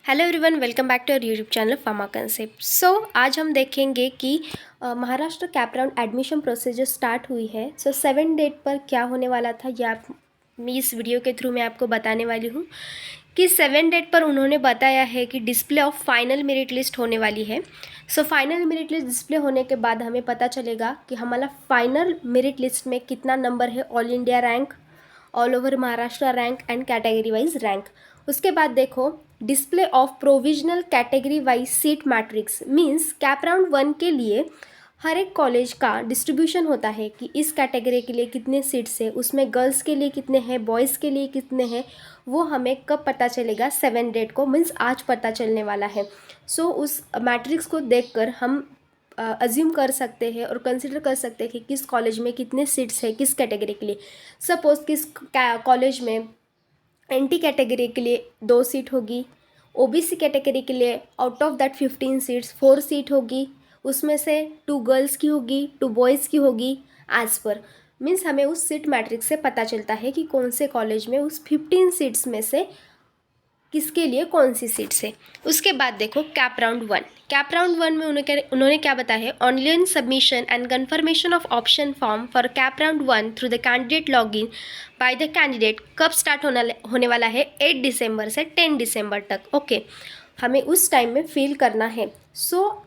Hello everyone, welcome back to our YouTube channel pharma concept. आज हम देखेंगे कि Maharashtra CAP round admission process जो स्टार्ट हुई है 7 डेट पर क्या होने वाला था, मैं इस वीडियो के थ्रू मैं आपको बताने वाली हूँ कि 7 डेट पर उन्होंने बताया है कि display of final merit list होने वाली है। फाइनल मेरिट लिस्ट डिस्प्ले होने के बाद हमें पता चलेगा कि हमारा फाइनल मेरिट लिस्ट में कितना नंबर है, all India rank, all over Maharashtra rank and category wise rank. उसके बाद देखो display of provisional category wise seat matrix, means cap round 1 के लिए हर एक कॉलेज का डिस्ट्रीब्यूशन होता है कि इस कैटेगरी के लिए कितने सीट्स है, उसमें गर्ल्स के लिए कितने हैं, बॉयज़ के लिए कितने हैं, वो हमें कब पता चलेगा 7 डेट को, मीन्स आज पता चलने वाला है। उस मैट्रिक्स को देखकर हम अज्यूम कर सकते हैं और कंसिडर कर सकते हैं कि किस कॉलेज में कितने सीट्स है किस कैटेगरी के लिए। सपोज़ किस कॉलेज में एनटी कैटेगरी के लिए 2 सीट होगी, ओबीसी कैटेगरी के लिए out of that 15 seats 4 seat होगी, उसमें से 2 गर्ल्स की होगी, 2 बॉयज़ की होगी, एज पर मीन्स हमें उस सीट मैट्रिक्स से पता चलता है कि कौन से कॉलेज में उस 15 सीट्स में से किसके लिए कौन सी सीट्स है। उसके बाद देखो कैप राउंड 1 में उन्होंने क्या बताया है, online submission and confirmation of option form for cap round 1 through the candidate login by the candidate कब स्टार्ट होने वाला है, 8 दिसंबर से 10 दिसंबर तक। ओके, हमें उस टाइम में फिल करना है।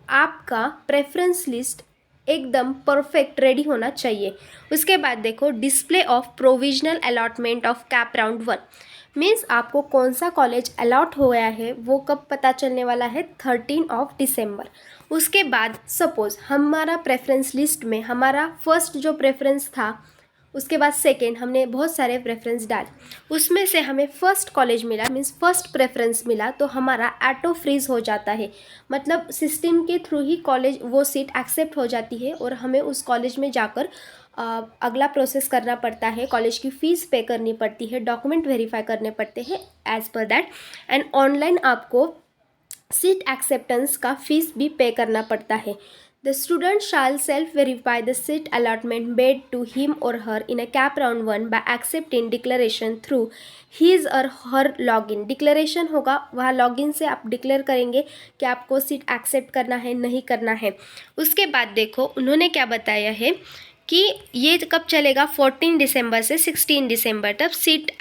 आपका प्रेफरेंस लिस्ट एकदम परफेक्ट रेडी होना चाहिए। उसके बाद देखो display of provisional allotment of cap round 1, means आपको कौन सा कॉलेज अलॉट हो गया है वो कब पता चलने वाला है, 13 दिसंबर। उसके बाद सपोज़ हमारा प्रेफरेंस लिस्ट में हमारा फर्स्ट जो प्रेफरेंस था, उसके बाद सेकेंड, हमने बहुत सारे प्रेफरेंस डाले, उसमें से हमें फर्स्ट कॉलेज मिला, मीन्स फर्स्ट प्रेफरेंस मिला, तो हमारा ऑटो फ्रीज हो जाता है। मतलब सिस्टम के थ्रू ही कॉलेज वो सीट एक्सेप्ट हो जाती है और हमें उस कॉलेज में जाकर अगला प्रोसेस करना पड़ता है, कॉलेज की फ़ीस पे करनी पड़ती है, डॉक्यूमेंट वेरीफाई करने पड़ते हैं as per that, and online आपको सीट एक्सेप्टेंस का फीस भी पे करना पड़ता है। The student shall self verify the seat allotment made to him or her in a CAP round 1 by accepting declaration through his or her login. Declaration होगा, वहाँ login से आप declare करेंगे कि आपको सीट एक्सेप्ट करना है नहीं करना है। उसके बाद देखो उन्होंने क्या बताया है कि ये कब चलेगा, 14 दिसंबर से 16 दिसंबर तक सीट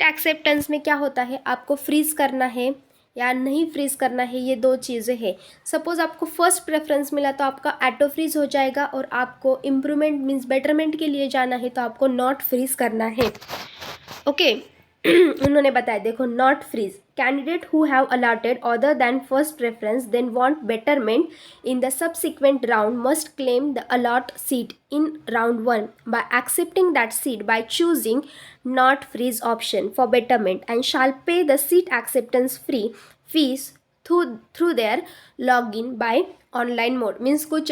एक्सेप्टेंस में क्या होता है, आपको फ्रीज़ करना है या नहीं फ्रीज़ करना है, ये 2 चीज़ें हैं। सपोज़ आपको फर्स्ट प्रेफरेंस मिला तो आपका ऑटो फ्रीज़ हो जाएगा, और आपको इम्प्रूवमेंट मीन्स बेटरमेंट के लिए जाना है तो आपको नॉट फ्रीज़ करना है। ओके उन्होंने बताया, देखो not freeze candidate who have allotted other than first preference then want betterment in the subsequent round must claim the allot seat in round 1 by accepting that seat by choosing not freeze option for betterment and shall pay the seat acceptance free fees through their login by online mode। means कुछ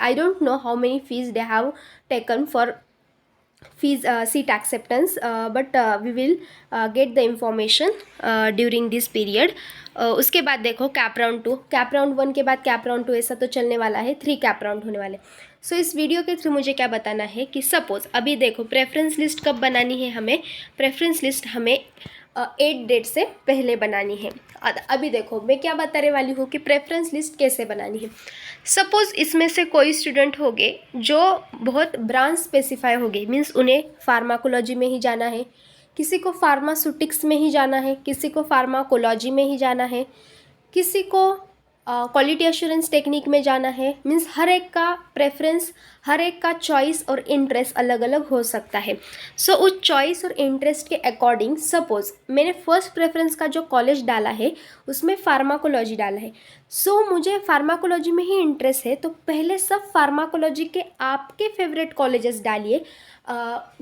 I don't know how many fees they have taken for fees seat acceptance, but we will get the information during this period। उसके बाद देखो cap round 1 के बाद cap round 2, ऐसा तो चलने वाला है, 3 कैप राउंड होने वाले। इस वीडियो के थ्रू मुझे क्या बताना है कि सपोज़ अभी देखो प्रेफरेंस लिस्ट कब बनानी है, हमें प्रेफरेंस लिस्ट हमें 8 डेट से पहले बनानी है। अभी देखो मैं क्या बताने वाली हूँ कि प्रेफरेंस लिस्ट कैसे बनानी है। सपोज़ इसमें से कोई स्टूडेंट होंगे जो बहुत ब्रांच स्पेसिफाई होंगे, मीन्स उन्हें फार्माकोलॉजी में ही जाना है, किसी को फार्मास्यूटिक्स में ही जाना है, किसी को फार्माकोलॉजी में ही जाना है, किसी को क्वालिटी एश्योरेंस टेक्निक में जाना है। मीन्स हर एक का प्रेफरेंस, हर एक का चॉइस और इंटरेस्ट अलग अलग हो सकता है। उस चॉइस और इंटरेस्ट के अकॉर्डिंग सपोज़ मैंने फर्स्ट प्रेफरेंस का जो कॉलेज डाला है उसमें फार्माकोलॉजी डाला है, मुझे फार्माकोलॉजी में ही इंटरेस्ट है, तो पहले सब फार्माकोलॉजी के आपके फेवरेट कॉलेजेस डालिए।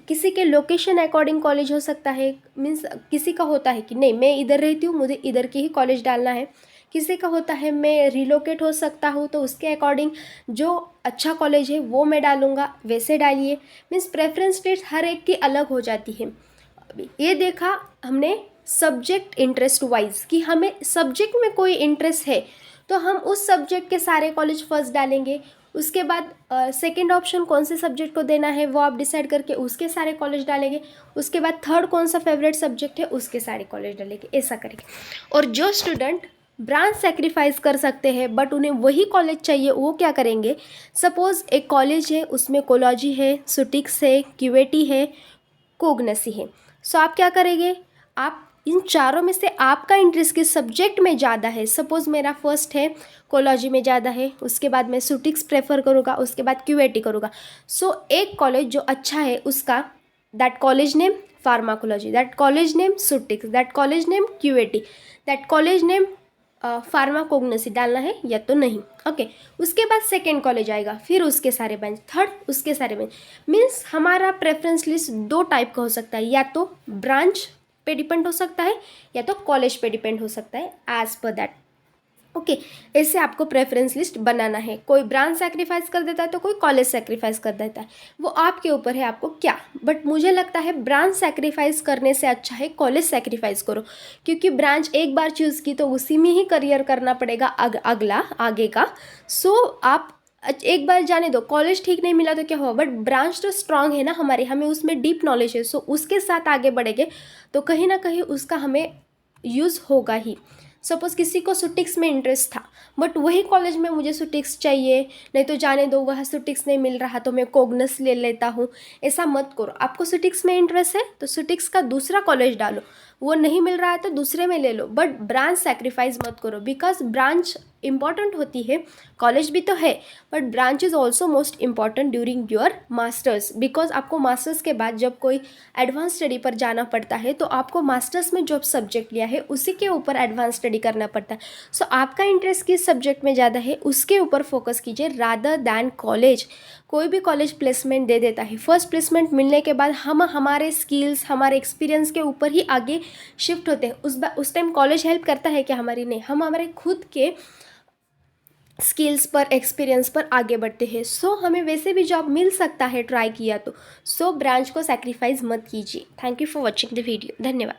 किसी के लोकेशन अकॉर्डिंग कॉलेज हो सकता है, मीन्स किसी का होता है कि नहीं मैं इधर रहती हूँ, मुझे इधर की ही कॉलेज डालना है, किसी का होता है मैं रिलोकेट हो सकता हूँ, तो उसके अकॉर्डिंग जो अच्छा कॉलेज है वो मैं डालूँगा, वैसे डालिए। मीन्स प्रेफरेंस लिस्ट हर एक की अलग हो जाती है। अभी ये देखा हमने सब्जेक्ट इंटरेस्ट वाइज कि हमें सब्जेक्ट में कोई इंटरेस्ट है तो हम उस सब्जेक्ट के सारे कॉलेज फर्स्ट डालेंगे, उसके बाद सेकंड ऑप्शन कौन से सब्जेक्ट को देना है वो आप डिसाइड करके उसके सारे कॉलेज डालेंगे। उसके बाद थर्ड कौन सा फेवरेट सब्जेक्ट है उसके सारे कॉलेज डालेंगे, ऐसा करेंगे। और जो स्टूडेंट ब्रांच सेक्रीफाइस कर सकते हैं बट उन्हें वही कॉलेज चाहिए, वो क्या करेंगे, सपोज़ एक कॉलेज है उसमें कोलॉजी है, सुटिक्स है, क्यूएटी है, कोग्नसी है। सो आप क्या करेंगे, आप इन चारों में से आपका इंटरेस्ट किस सब्जेक्ट में ज़्यादा है। सपोज़ मेरा फर्स्ट है कोलॉजी में ज़्यादा है, उसके बाद मैं सुटिक्स प्रेफर करूँगा, उसके बाद क्यूएटी करूँगा। सो एक कॉलेज जो अच्छा है उसका that college name pharmacology, that college name सुटिक्स, that college name QAT, that college name pharmacognosy डालना है या तो नहीं। ओके, उसके बाद सेकेंड कॉलेज आएगा, फिर उसके सारे बेंच, थर्ड उसके सारे बेंच। मीन्स हमारा प्रेफरेंस लिस्ट दो टाइप का हो सकता है, या तो ब्रांच पे डिपेंड हो सकता है या तो कॉलेज पे डिपेंड हो सकता है, एज पर दैट। ओके, ऐसे आपको प्रेफरेंस लिस्ट बनाना है। कोई ब्रांच सेक्रीफाइस कर देता है तो कोई कॉलेज सेक्रीफाइस कर देता है, वो आपके ऊपर है आपको क्या। बट मुझे लगता है ब्रांच सेक्रीफाइस करने से अच्छा है कॉलेज सेक्रीफाइस करो, क्योंकि ब्रांच एक बार चूज़ की तो उसी में ही करियर करना पड़ेगा अगला आगे का। सो आप एक बार जाने दो, कॉलेज ठीक नहीं मिला तो क्या हुआ, बट ब्रांच तो स्ट्रांग है ना हमारी, हमें उसमें डीप नॉलेज है। सो उसके साथ आगे बढ़ेंगे तो कहीं ना कहीं उसका हमें यूज़ होगा ही। सपोज़ किसी को सुटिक्स में इंटरेस्ट था बट वही कॉलेज में मुझे सुटिक्स चाहिए, नहीं तो जाने दो वह सुटिक्स नहीं मिल रहा तो मैं कोग्नस ले लेता हूँ, ऐसा मत करो। आपको सुटिक्स में इंटरेस्ट है तो सुटिक्स का दूसरा कॉलेज डालो, वो नहीं मिल रहा है तो दूसरे में ले लो, बट ब्रांच सेक्रीफाइस मत करो। बिकॉज ब्रांच इंपॉर्टेंट होती है, कॉलेज भी तो है but branch is also most important during your masters. Because आपको मास्टर्स के बाद जब कोई एडवांस स्टडी पर जाना पड़ता है तो आपको मास्टर्स में जो सब्जेक्ट लिया है उसी के ऊपर एडवांस स्टडी करना पड़ता है। सो आपका इंटरेस्ट किस सब्जेक्ट में ज़्यादा है उसके ऊपर फोकस कीजिए, रादर दैन कॉलेज। कोई भी कॉलेज प्लेसमेंट दे देता है, फर्स्ट प्लेसमेंट मिलने के बाद हम हमारे स्किल्स हमारे एक्सपीरियंस के ऊपर ही आगे शिफ्ट होते हैं। उस टाइम कॉलेज हेल्प करता है क्या, हमारी नहीं, हम हमारे खुद के स्किल्स पर एक्सपीरियंस पर आगे बढ़ते हैं। सो हमें वैसे भी जॉब मिल सकता है ट्राई किया तो। सो ब्रांच को सेक्रीफाइस मत कीजिए। Thank you for watching the video, धन्यवाद।